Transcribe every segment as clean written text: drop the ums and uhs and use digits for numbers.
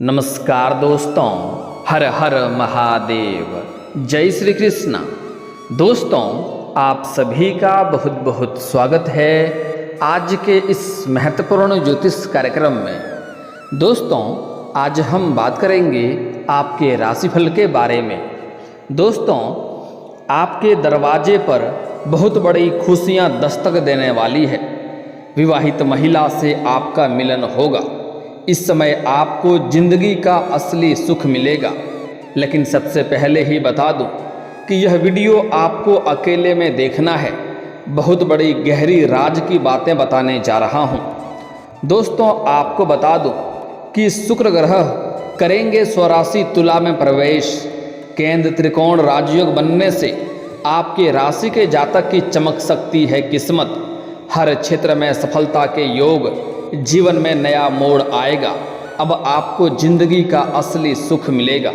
नमस्कार दोस्तों, हर हर महादेव, जय श्री कृष्ण। दोस्तों, आप सभी का बहुत बहुत स्वागत है आज के इस महत्वपूर्ण ज्योतिष कार्यक्रम में। दोस्तों, आज हम बात करेंगे आपके राशिफल के बारे में। दोस्तों, आपके दरवाजे पर बहुत बड़ी खुशियां दस्तक देने वाली है। विवाहित महिला से आपका मिलन होगा। इस समय आपको जिंदगी का असली सुख मिलेगा। लेकिन सबसे पहले ही बता दूं कि यह वीडियो आपको अकेले में देखना है। बहुत बड़ी गहरी राज की बातें बताने जा रहा हूं। दोस्तों, आपको बता दूं कि शुक्र ग्रह करेंगे स्वराशि तुला में प्रवेश। केंद्र त्रिकोण राजयोग बनने से आपके राशि के जातक की चमक सकती है किस्मत। हर क्षेत्र में सफलता के योग, जीवन में नया मोड़ आएगा। अब आपको जिंदगी का असली सुख मिलेगा,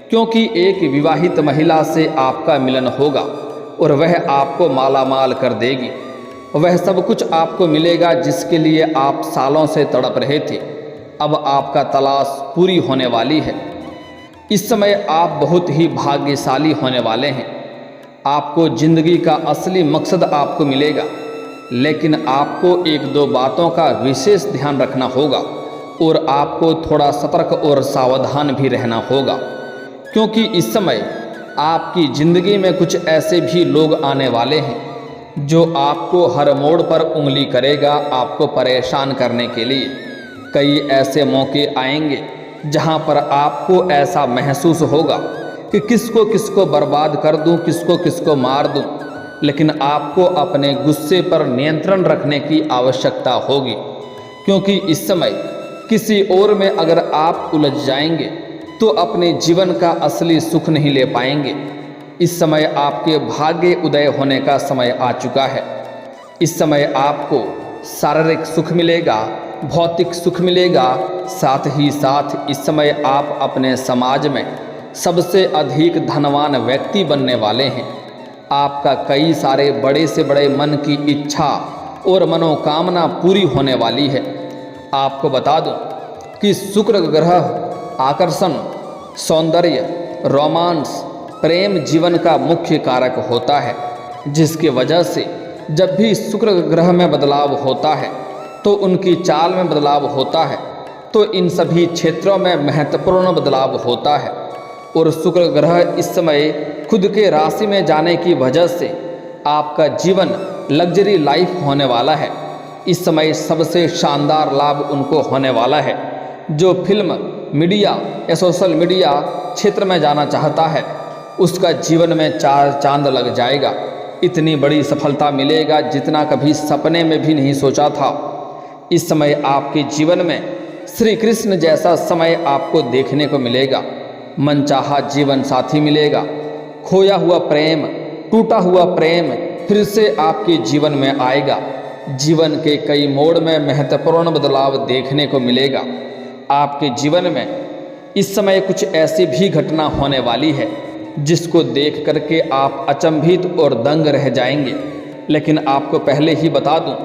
क्योंकि एक विवाहित महिला से आपका मिलन होगा और वह आपको मालामाल कर देगी। वह सब कुछ आपको मिलेगा जिसके लिए आप सालों से तड़प रहे थे। अब आपका तलाश पूरी होने वाली है। इस समय आप बहुत ही भाग्यशाली होने वाले हैं। आपको जिंदगी का असली मकसद आपको मिलेगा। लेकिन आपको एक दो बातों का विशेष ध्यान रखना होगा और आपको थोड़ा सतर्क और सावधान भी रहना होगा, क्योंकि इस समय आपकी ज़िंदगी में कुछ ऐसे भी लोग आने वाले हैं जो आपको हर मोड़ पर उंगली करेगा, आपको परेशान करने के लिए। कई ऐसे मौके आएंगे जहां पर आपको ऐसा महसूस होगा कि किसको किसको बर्बाद कर दूं, किसको किसको मार दूं। लेकिन आपको अपने गुस्से पर नियंत्रण रखने की आवश्यकता होगी, क्योंकि इस समय किसी और में अगर आप उलझ जाएंगे तो अपने जीवन का असली सुख नहीं ले पाएंगे। इस समय आपके भाग्य उदय होने का समय आ चुका है। इस समय आपको शारीरिक सुख मिलेगा, भौतिक सुख मिलेगा। साथ ही साथ इस समय आप अपने समाज में सबसे अधिक धनवान व्यक्ति बनने वाले हैं। आपका कई सारे बड़े से बड़े मन की इच्छा और मनोकामना पूरी होने वाली है। आपको बता दूं कि शुक्र ग्रह आकर्षण, सौंदर्य, रोमांस, प्रेम जीवन का मुख्य कारक होता है, जिसकी वजह से जब भी शुक्र ग्रह में बदलाव होता है तो उनकी चाल में बदलाव होता है, तो इन सभी क्षेत्रों में महत्वपूर्ण बदलाव होता है। और शुक्र ग्रह इस समय खुद के राशि में जाने की वजह से आपका जीवन लग्जरी लाइफ होने वाला है। इस समय सबसे शानदार लाभ उनको होने वाला है जो फिल्म, मीडिया या सोशल मीडिया क्षेत्र में जाना चाहता है। उसका जीवन में चार चांद लग जाएगा। इतनी बड़ी सफलता मिलेगा जितना कभी सपने में भी नहीं सोचा था। इस समय आपके जीवन में श्री कृष्ण जैसा समय आपको देखने को मिलेगा। मनचाहा जीवन साथी मिलेगा। खोया हुआ प्रेम, टूटा हुआ प्रेम फिर से आपके जीवन में आएगा। जीवन के कई मोड़ में महत्वपूर्ण बदलाव देखने को मिलेगा। आपके जीवन में इस समय कुछ ऐसी भी घटना होने वाली है जिसको देख करके आप अचंभित और दंग रह जाएंगे। लेकिन आपको पहले ही बता दूं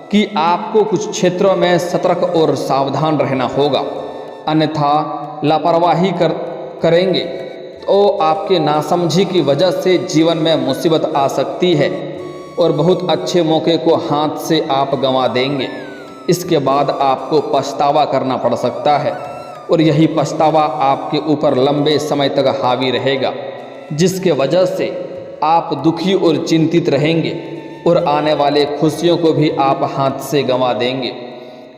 कि आपको कुछ क्षेत्रों में सतर्क और सावधान रहना होगा, अन्यथा लापरवाही करेंगे तो आपके नासमझी की वजह से जीवन में मुसीबत आ सकती है और बहुत अच्छे मौके को हाथ से आप गंवा देंगे। इसके बाद आपको पछतावा करना पड़ सकता है और यही पछतावा आपके ऊपर लंबे समय तक हावी रहेगा, जिसके वजह से आप दुखी और चिंतित रहेंगे और आने वाले खुशियों को भी आप हाथ से गंवा देंगे।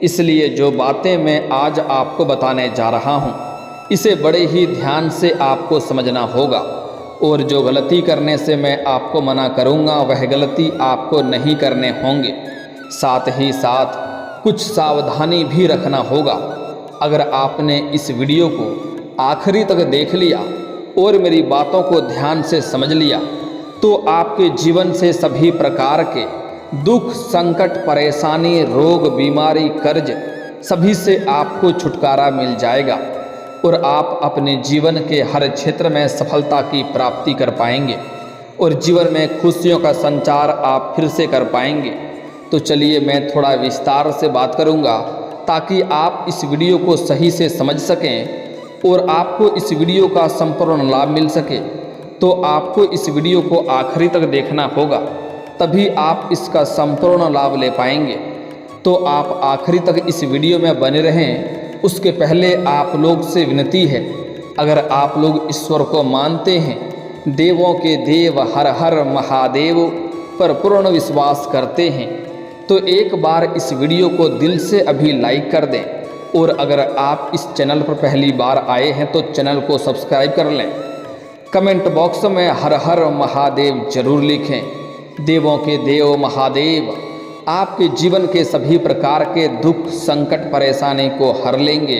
इसलिए जो बातें मैं आज आपको बताने जा रहा हूँ, इसे बड़े ही ध्यान से आपको समझना होगा। और जो गलती करने से मैं आपको मना करूँगा वह गलती आपको नहीं करने होंगे। साथ ही साथ कुछ सावधानी भी रखना होगा। अगर आपने इस वीडियो को आखिरी तक देख लिया और मेरी बातों को ध्यान से समझ लिया तो आपके जीवन से सभी प्रकार के दुख, संकट, परेशानी, रोग, बीमारी, कर्ज सभी से आपको छुटकारा मिल जाएगा और आप अपने जीवन के हर क्षेत्र में सफलता की प्राप्ति कर पाएंगे और जीवन में खुशियों का संचार आप फिर से कर पाएंगे। तो चलिए मैं थोड़ा विस्तार से बात करूंगा ताकि आप इस वीडियो को सही से समझ सकें और आपको इस वीडियो का संपूर्ण लाभ मिल सके, तो आपको इस वीडियो को आखिरी तक देखना होगा, तभी आप इसका संपूर्ण लाभ ले पाएंगे। तो आप आखिरी तक इस वीडियो में बने रहें। उसके पहले आप लोग से विनती है, अगर आप लोग ईश्वर को मानते हैं, देवों के देव हर हर महादेव पर पूर्ण विश्वास करते हैं, तो एक बार इस वीडियो को दिल से अभी लाइक कर दें। और अगर आप इस चैनल पर पहली बार आए हैं तो चैनल को सब्सक्राइब कर लें। कमेंट बॉक्स में हर हर महादेव जरूर लिखें। देवों के देव महादेव आपके जीवन के सभी प्रकार के दुख संकट परेशानी को हर लेंगे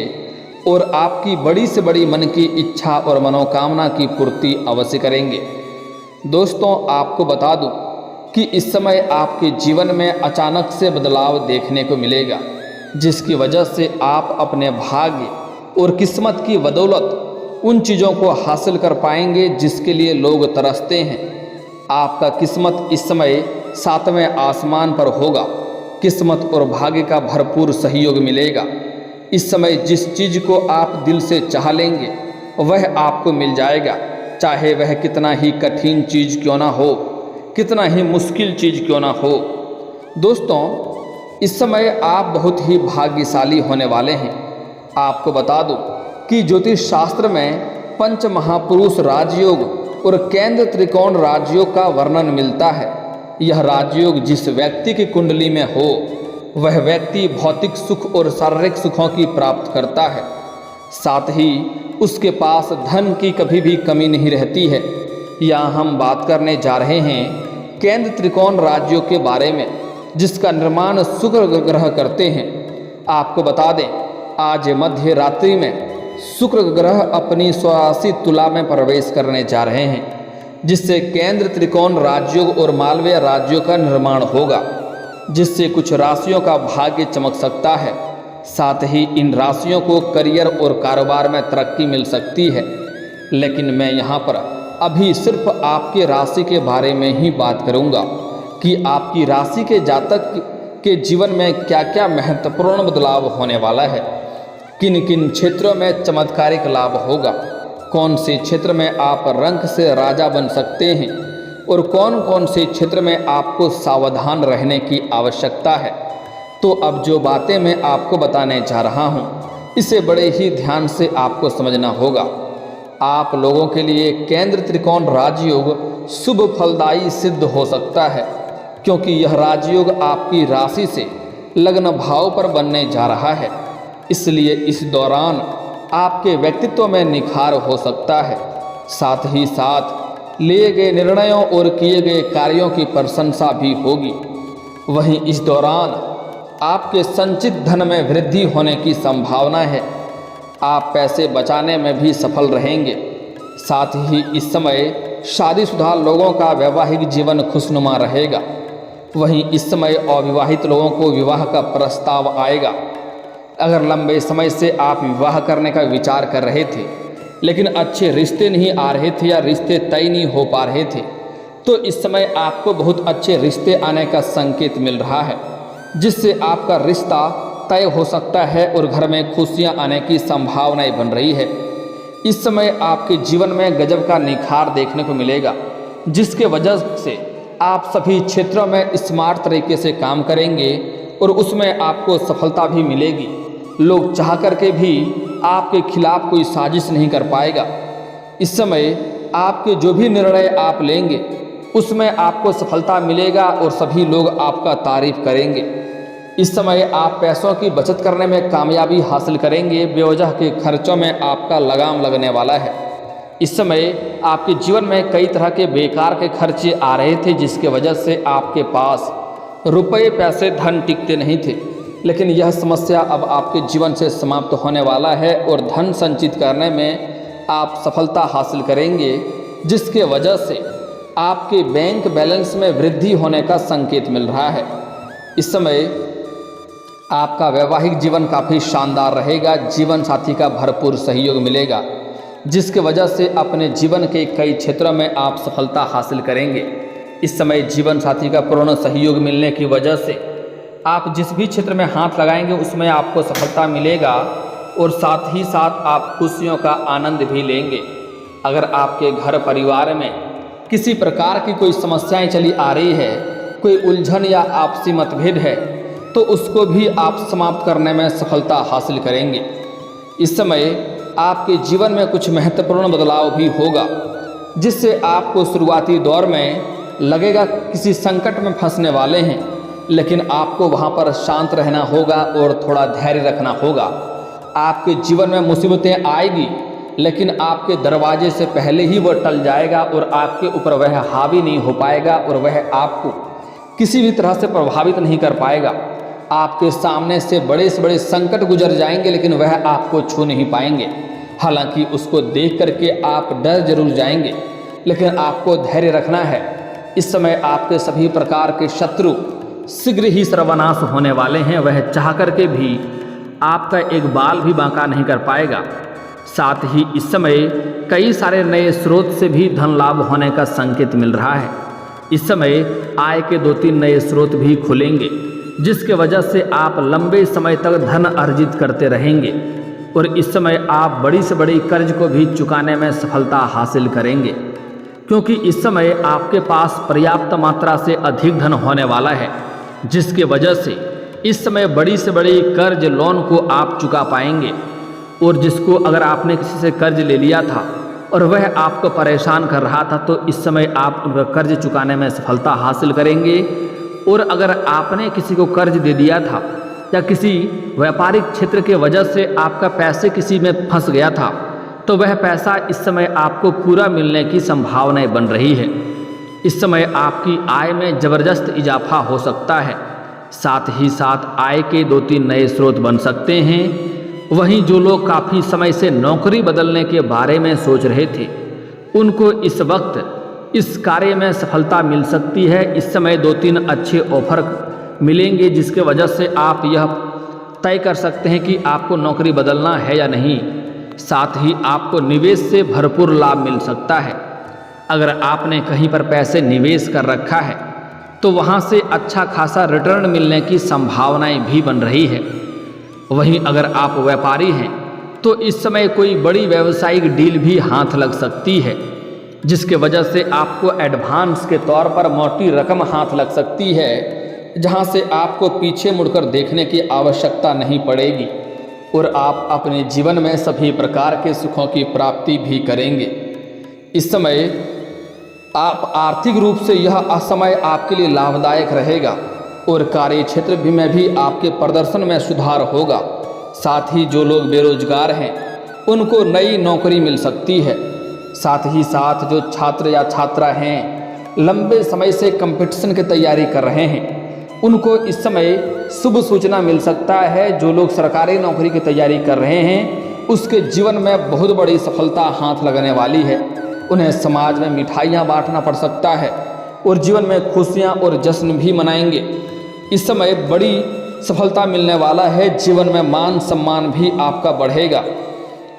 और आपकी बड़ी से बड़ी मन की इच्छा और मनोकामना की पूर्ति अवश्य करेंगे। दोस्तों, आपको बता दूं कि इस समय आपके जीवन में अचानक से बदलाव देखने को मिलेगा, जिसकी वजह से आप अपने भाग्य और किस्मत की बदौलत उन चीज़ों को हासिल कर पाएंगे जिसके लिए लोग तरसते हैं। आपका किस्मत इस समय 7वें आसमान पर होगा। किस्मत और भाग्य का भरपूर सहयोग मिलेगा। इस समय जिस चीज़ को आप दिल से चाह लेंगे वह आपको मिल जाएगा, चाहे वह कितना ही कठिन चीज़ क्यों ना हो, कितना ही मुश्किल चीज़ क्यों ना हो। दोस्तों, इस समय आप बहुत ही भाग्यशाली होने वाले हैं। आपको बता दूं कि ज्योतिष शास्त्र में पंच महापुरुष राजयोग और केंद्र त्रिकोण राजयोग का वर्णन मिलता है। यह राजयोग जिस व्यक्ति की कुंडली में हो वह व्यक्ति भौतिक सुख और शारीरिक सुखों की प्राप्त करता है, साथ ही उसके पास धन की कभी भी कमी नहीं रहती है। यहाँ हम बात करने जा रहे हैं केंद्र त्रिकोण राजयोग के बारे में, जिसका निर्माण शुक्र ग्रह करते हैं। आपको बता दें, आज मध्य रात्रि में शुक्र ग्रह अपनी स्वराशि तुला में प्रवेश करने जा रहे हैं, जिससे केंद्र त्रिकोण राजयोग और मालवीय राजयोग का निर्माण होगा, जिससे कुछ राशियों का भाग्य चमक सकता है। साथ ही इन राशियों को करियर और कारोबार में तरक्की मिल सकती है। लेकिन मैं यहाँ पर अभी सिर्फ आपके राशि के बारे में ही बात करूँगा कि आपकी राशि के जातक के जीवन में क्या क्या महत्वपूर्ण बदलाव होने वाला है, किन किन क्षेत्रों में चमत्कारिक लाभ होगा, कौन से क्षेत्र में आप रंक से राजा बन सकते हैं और कौन कौन से क्षेत्र में आपको सावधान रहने की आवश्यकता है। तो अब जो बातें मैं आपको बताने जा रहा हूँ, इसे बड़े ही ध्यान से आपको समझना होगा। आप लोगों के लिए केंद्र त्रिकोण राजयोग शुभ फलदायी सिद्ध हो सकता है, क्योंकि यह राजयोग आपकी राशि से लग्न भाव पर बनने जा रहा है। इसलिए इस दौरान आपके व्यक्तित्व में निखार हो सकता है। साथ ही साथ लिए गए निर्णयों और किए गए कार्यों की प्रशंसा भी होगी। वहीं इस दौरान आपके संचित धन में वृद्धि होने की संभावना है। आप पैसे बचाने में भी सफल रहेंगे। साथ ही इस समय शादीशुदा लोगों का वैवाहिक जीवन खुशनुमा रहेगा। वहीं इस समय अविवाहित लोगों को विवाह का प्रस्ताव आएगा। अगर लंबे समय से आप विवाह करने का विचार कर रहे थे लेकिन अच्छे रिश्ते नहीं आ रहे थे या रिश्ते तय नहीं हो पा रहे थे, तो इस समय आपको बहुत अच्छे रिश्ते आने का संकेत मिल रहा है, जिससे आपका रिश्ता तय हो सकता है और घर में खुशियां आने की संभावनाएं बन रही है। इस समय आपके जीवन में गजब का निखार देखने को मिलेगा, जिसके वजह से आप सभी क्षेत्रों में स्मार्ट तरीके से काम करेंगे और उसमें आपको सफलता भी मिलेगी। लोग चाह करके भी आपके खिलाफ कोई साजिश नहीं कर पाएगा। इस समय आपके जो भी निर्णय आप लेंगे उसमें आपको सफलता मिलेगा और सभी लोग आपका तारीफ करेंगे। इस समय आप पैसों की बचत करने में कामयाबी हासिल करेंगे। बेवजह के खर्चों में आपका लगाम लगने वाला है। इस समय आपके जीवन में कई तरह के बेकार के खर्चे आ रहे थे, जिसके वजह से आपके पास रुपए पैसे धन टिकते नहीं थे, लेकिन यह समस्या अब आपके जीवन से समाप्त होने वाला है और धन संचित करने में आप सफलता हासिल करेंगे, जिसके वजह से आपके बैंक बैलेंस में वृद्धि होने का संकेत मिल रहा है। इस समय आपका वैवाहिक जीवन काफ़ी शानदार रहेगा। जीवन साथी का भरपूर सहयोग मिलेगा, जिसके वजह से अपने जीवन के कई क्षेत्रों में आप सफलता हासिल करेंगे। इस समय जीवन साथी का पूर्ण सहयोग मिलने की वजह से आप जिस भी क्षेत्र में हाथ लगाएंगे उसमें आपको सफलता मिलेगा और साथ ही साथ आप खुशियों का आनंद भी लेंगे। अगर आपके घर परिवार में किसी प्रकार की कोई समस्याएं चली आ रही है, कोई उलझन या आपसी मतभेद है, तो उसको भी आप समाप्त करने में सफलता हासिल करेंगे। इस समय आपके जीवन में कुछ महत्वपूर्ण बदलाव भी होगा, जिससे आपको शुरुआती दौर में लगेगा किसी संकट में फंसने वाले हैं, लेकिन आपको वहाँ पर शांत रहना होगा और थोड़ा धैर्य रखना होगा। आपके जीवन में मुसीबतें आएगी, लेकिन आपके दरवाजे से पहले ही वह टल जाएगा और आपके ऊपर वह हावी नहीं हो पाएगा और वह आपको किसी भी तरह से प्रभावित नहीं कर पाएगा। आपके सामने से बड़े संकट गुजर जाएंगे, लेकिन वह आपको छू नहीं पाएंगे। हालांकि उसको देख करके आप डर जरूर जाएंगे, लेकिन आपको धैर्य रखना है। इस समय आपके सभी प्रकार के शत्रु शीघ्र ही सर्वनाश होने वाले हैं। वह चाह करके भी आपका एक बाल भी बांका नहीं कर पाएगा। साथ ही इस समय कई सारे नए स्रोत से भी धन लाभ होने का संकेत मिल रहा है। इस समय आय के 2-3 नए स्रोत भी खुलेंगे, जिसके वजह से आप लंबे समय तक धन अर्जित करते रहेंगे और इस समय आप बड़ी से बड़ी कर्ज को भी चुकाने में सफलता हासिल करेंगे, क्योंकि इस समय आपके पास पर्याप्त मात्रा से अधिक धन होने वाला है, जिसके वजह से इस समय बड़ी से बड़ी कर्ज लोन को आप चुका पाएंगे। और जिसको अगर आपने किसी से कर्ज ले लिया था और वह आपको परेशान कर रहा था, तो इस समय आप उनका कर्ज चुकाने में सफलता हासिल करेंगे। और अगर आपने किसी को कर्ज दे दिया था या किसी व्यापारिक क्षेत्र के वजह से आपका पैसे किसी में फंस गया था, तो वह पैसा इस समय आपको पूरा मिलने की संभावनाएं बन रही है। इस समय आपकी आय में ज़बरदस्त इजाफा हो सकता है। साथ ही साथ आय के 2-3 नए स्रोत बन सकते हैं। वहीं जो लोग काफ़ी समय से नौकरी बदलने के बारे में सोच रहे थे, उनको इस वक्त इस कार्य में सफलता मिल सकती है। इस समय 2-3 अच्छे ऑफर मिलेंगे, जिसके वजह से आप यह तय कर सकते हैं कि आपको नौकरी बदलना है या नहीं। साथ ही आपको निवेश से भरपूर लाभ मिल सकता है। अगर आपने कहीं पर पैसे निवेश कर रखा है, तो वहाँ से अच्छा खासा रिटर्न मिलने की संभावनाएं भी बन रही है। वहीं अगर आप व्यापारी हैं, तो इस समय कोई बड़ी व्यावसायिक डील भी हाथ लग सकती है, जिसके वजह से आपको एडवांस के तौर पर मोटी रकम हाथ लग सकती है, जहां से आपको पीछे मुड़कर देखने की आवश्यकता नहीं पड़ेगी और आप अपने जीवन में सभी प्रकार के सुखों की प्राप्ति भी करेंगे। इस समय आप आर्थिक रूप से यह समय आपके लिए लाभदायक रहेगा और कार्य क्षेत्र में भी आपके प्रदर्शन में सुधार होगा। साथ ही जो लोग बेरोजगार हैं, उनको नई नौकरी मिल सकती है। साथ ही साथ जो छात्र या छात्रा हैं, लंबे समय से कंपटीशन की तैयारी कर रहे हैं, उनको इस समय शुभ सूचना मिल सकता है। जो लोग सरकारी नौकरी की तैयारी कर रहे हैं, उसके जीवन में बहुत बड़ी सफलता हाथ लगने वाली है। उन्हें समाज में मिठाइयाँ बांटना पड़ सकता है और जीवन में खुशियाँ और जश्न भी मनाएंगे। इस समय बड़ी सफलता मिलने वाला है। जीवन में मान सम्मान भी आपका बढ़ेगा।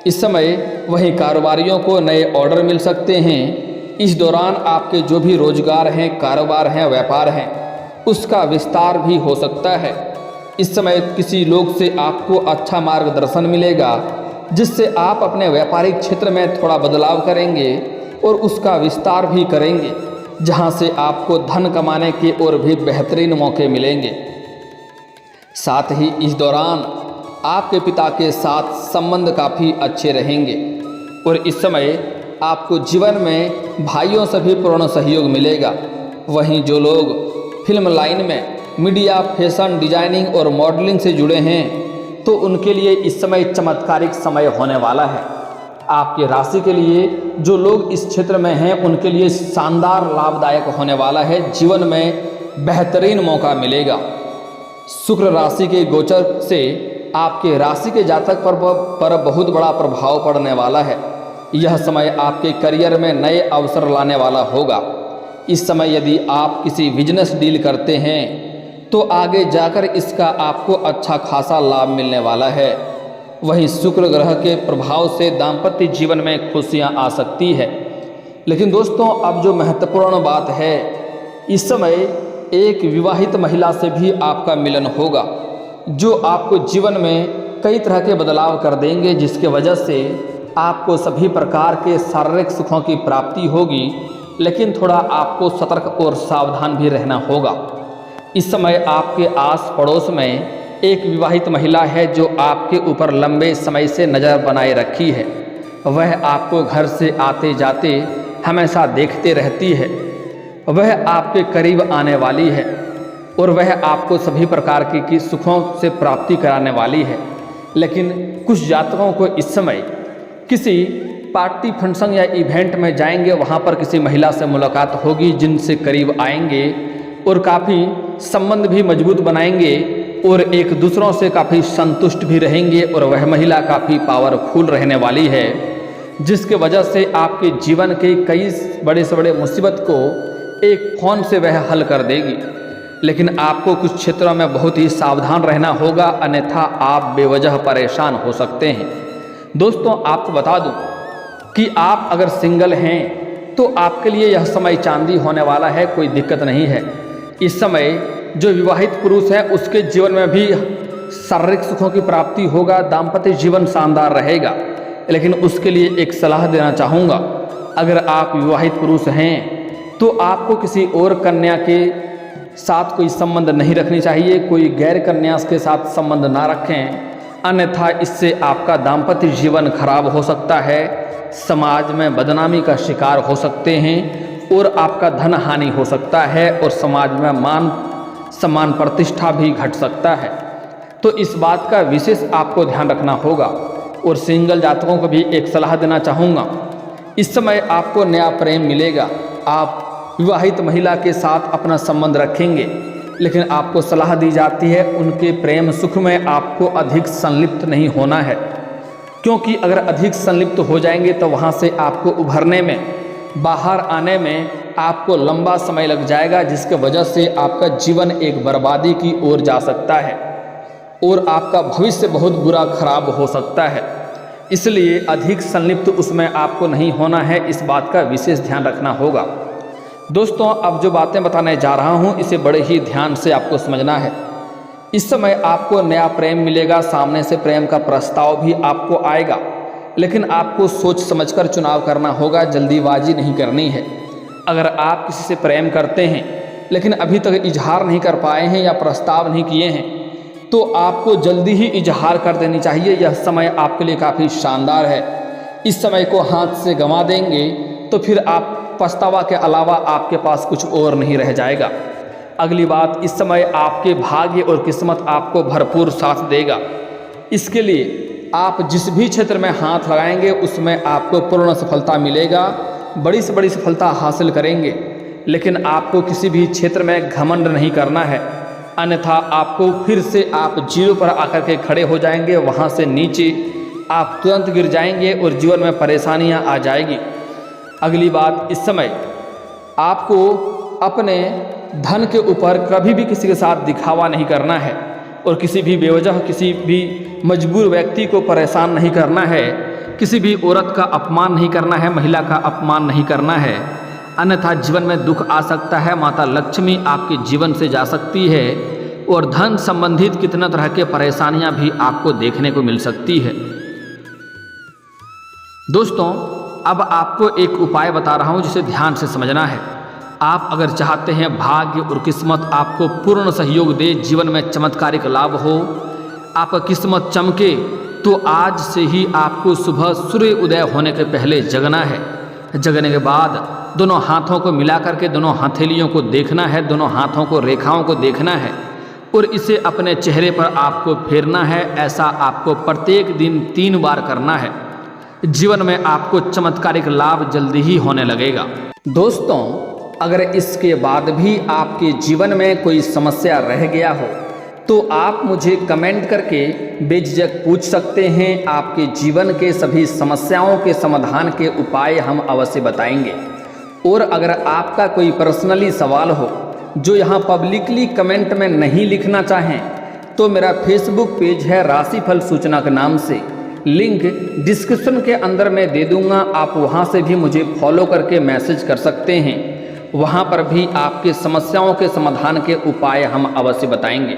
इस समय वहीं कारोबारियों को नए ऑर्डर मिल सकते हैं। इस दौरान आपके जो भी रोजगार हैं, कारोबार हैं, व्यापार हैं, उसका विस्तार भी हो सकता है। इस समय किसी लोग से आपको अच्छा मार्गदर्शन मिलेगा, जिससे आप अपने व्यापारिक क्षेत्र में थोड़ा बदलाव करेंगे और उसका विस्तार भी करेंगे, जहां से आपको धन कमाने के और भी बेहतरीन मौके मिलेंगे। साथ ही इस दौरान आपके पिता के साथ संबंध काफ़ी अच्छे रहेंगे और इस समय आपको जीवन में भाइयों से भी पूर्ण सहयोग मिलेगा। वहीं जो लोग फिल्म लाइन में मीडिया, फैशन, डिजाइनिंग और मॉडलिंग से जुड़े हैं, तो उनके लिए इस समय चमत्कारिक समय होने वाला है। आपकी राशि के लिए जो लोग इस क्षेत्र में हैं, उनके लिए शानदार लाभदायक होने वाला है। जीवन में बेहतरीन मौका मिलेगा। शुक्र राशि के गोचर से आपके राशि के जातक पर बहुत बड़ा प्रभाव पड़ने वाला है। यह समय आपके करियर में नए अवसर लाने वाला होगा। इस समय यदि आप किसी बिजनेस डील करते हैं, तो आगे जाकर इसका आपको अच्छा खासा लाभ मिलने वाला है। वहीं शुक्र ग्रह के प्रभाव से दाम्पत्य जीवन में खुशियां आ सकती है। लेकिन दोस्तों, अब जो महत्वपूर्ण बात है, इस समय एक विवाहित महिला से भी आपका मिलन होगा, जो आपको जीवन में कई तरह के बदलाव कर देंगे, जिसके वजह से आपको सभी प्रकार के शारीरिक सुखों की प्राप्ति होगी। लेकिन थोड़ा आपको सतर्क और सावधान भी रहना होगा। इस समय आपके आस पड़ोस में एक विवाहित महिला है जो आपके ऊपर लंबे समय से नज़र बनाए रखी है। वह आपको घर से आते जाते हमेशा देखते रहती है। वह आपके करीब आने वाली है और वह आपको सभी प्रकार की सुखों से प्राप्ति कराने वाली है। लेकिन कुछ जातकों को इस समय किसी पार्टी फंक्शन या इवेंट में जाएंगे, वहाँ पर किसी महिला से मुलाकात होगी जिनसे करीब आएंगे और काफ़ी संबंध भी मजबूत बनाएंगे और एक दूसरों से काफ़ी संतुष्ट भी रहेंगे। और वह महिला काफ़ी पावरफुल रहने वाली है, जिसके वजह से आपके जीवन के कई बड़े से बड़े मुसीबत को एक फ़ोन से वह हल कर देगी। लेकिन आपको कुछ क्षेत्रों में बहुत ही सावधान रहना होगा, अन्यथा आप बेवजह परेशान हो सकते हैं। दोस्तों, आपको बता दूं कि आप अगर सिंगल हैं तो आपके लिए यह समय चांदी होने वाला है, कोई दिक्कत नहीं है। इस समय जो विवाहित पुरुष है उसके जीवन में भी शारीरिक सुखों की प्राप्ति होगा, दाम्पत्य जीवन शानदार रहेगा। लेकिन उसके लिए एक सलाह देना चाहूँगा, अगर आप विवाहित पुरुष हैं तो आपको किसी और कन्या के साथ कोई संबंध नहीं रखनी चाहिए, कोई गैर कन्या के साथ संबंध ना रखें, अन्यथा इससे आपका दाम्पत्य जीवन खराब हो सकता है, समाज में बदनामी का शिकार हो सकते हैं और आपका धन हानि हो सकता है और समाज में मान सम्मान प्रतिष्ठा भी घट सकता है। तो इस बात का विशेष आपको ध्यान रखना होगा। और सिंगल जातकों को भी एक सलाह देना चाहूँगा, इस समय आपको नया प्रेम मिलेगा। आप विवाहित महिला के साथ अपना संबंध रखेंगे, लेकिन आपको सलाह दी जाती है उनके प्रेम सुख में आपको अधिक संलिप्त नहीं होना है, क्योंकि अगर अधिक संलिप्त हो जाएंगे तो वहाँ से आपको उभरने में, बाहर आने में आपको लंबा समय लग जाएगा, जिसके वजह से आपका जीवन एक बर्बादी की ओर जा सकता है और आपका भविष्य बहुत बुरा खराब हो सकता है। इसलिए अधिक संलिप्त उसमें आपको नहीं होना है, इस बात का विशेष ध्यान रखना होगा। दोस्तों, अब जो बातें बताने जा रहा हूँ इसे बड़े ही ध्यान से आपको समझना है। इस समय आपको नया प्रेम मिलेगा, सामने से प्रेम का प्रस्ताव भी आपको आएगा, लेकिन आपको सोच समझकर चुनाव करना होगा, जल्दीबाजी नहीं करनी है। अगर आप किसी से प्रेम करते हैं लेकिन अभी तक इजहार नहीं कर पाए हैं या प्रस्ताव नहीं किए हैं, तो आपको जल्दी ही इजहार कर देनी चाहिए। यह समय आपके लिए काफ़ी शानदार है। इस समय को हाथ से गंवा देंगे तो फिर आप पछतावा के अलावा आपके पास कुछ और नहीं रह जाएगा। अगली बात, इस समय आपके भाग्य और किस्मत आपको भरपूर साथ देगा। इसके लिए आप जिस भी क्षेत्र में हाथ लगाएंगे उसमें आपको पूर्ण सफलता मिलेगा, बड़ी से बड़ी सफलता हासिल करेंगे। लेकिन आपको किसी भी क्षेत्र में घमंड नहीं करना है, अन्यथा आपको फिर से आप जीरो पर आकर के खड़े हो जाएंगे, वहाँ से नीचे आप तुरंत गिर जाएंगे और जीवन में परेशानियाँ आ जाएगी। अगली बात, इस समय आपको अपने धन के ऊपर कभी भी किसी के साथ दिखावा नहीं करना है और किसी भी बेवजह किसी भी मजबूर व्यक्ति को परेशान नहीं करना है, किसी भी औरत का अपमान नहीं करना है, महिला का अपमान नहीं करना है, अन्यथा जीवन में दुख आ सकता है। माता लक्ष्मी आपके जीवन से जा सकती है और धन संबंधित कितना तरह के परेशानियां भी आपको देखने को मिल सकती है। दोस्तों, अब आपको एक उपाय बता रहा हूं जिसे ध्यान से समझना है। आप अगर चाहते हैं भाग्य और किस्मत आपको पूर्ण सहयोग दे, जीवन में चमत्कारिक लाभ हो, आपका किस्मत चमके, तो आज से ही आपको सुबह सूर्य उदय होने के पहले जगना है। जगने के बाद दोनों हाथों को मिला करके दोनों हथेलियों को देखना है, दोनों हाथों को रेखाओं को देखना है और इसे अपने चेहरे पर आपको फेरना है। ऐसा आपको प्रत्येक दिन 3 बार करना है। जीवन में आपको चमत्कारिक लाभ जल्दी ही होने लगेगा। दोस्तों, अगर इसके बाद भी आपके जीवन में कोई समस्या रह गया हो तो आप मुझे कमेंट करके बेझिझक पूछ सकते हैं। आपके जीवन के सभी समस्याओं के समाधान के उपाय हम अवश्य बताएंगे। और अगर आपका कोई पर्सनली सवाल हो जो यहाँ पब्लिकली कमेंट में नहीं लिखना चाहें तो मेरा फेसबुक पेज है राशिफल सूचना के नाम से, लिंक डिस्क्रिप्शन के अंदर मैं दे दूँगा। आप वहाँ से भी मुझे फॉलो करके मैसेज कर सकते हैं वहाँ पर भी आपकी समस्याओं के समाधान के उपाय हम अवश्य बताएंगे।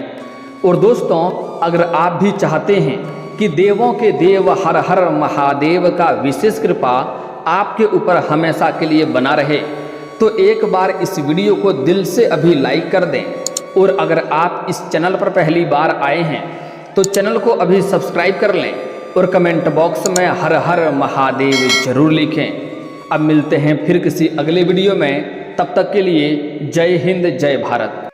और दोस्तों, अगर आप भी चाहते हैं कि देवों के देव हर हर महादेव का विशेष कृपा आपके ऊपर हमेशा के लिए बना रहे, तो एक बार इस वीडियो को दिल से अभी लाइक कर दें। और अगर आप इस चैनल पर पहली बार आए हैं तो चैनल को अभी सब्सक्राइब कर लें और कमेंट बॉक्स में हर हर महादेव जरूर लिखें। अब मिलते हैं फिर किसी अगले वीडियो में, तब तक के लिए जय हिंद जय भारत।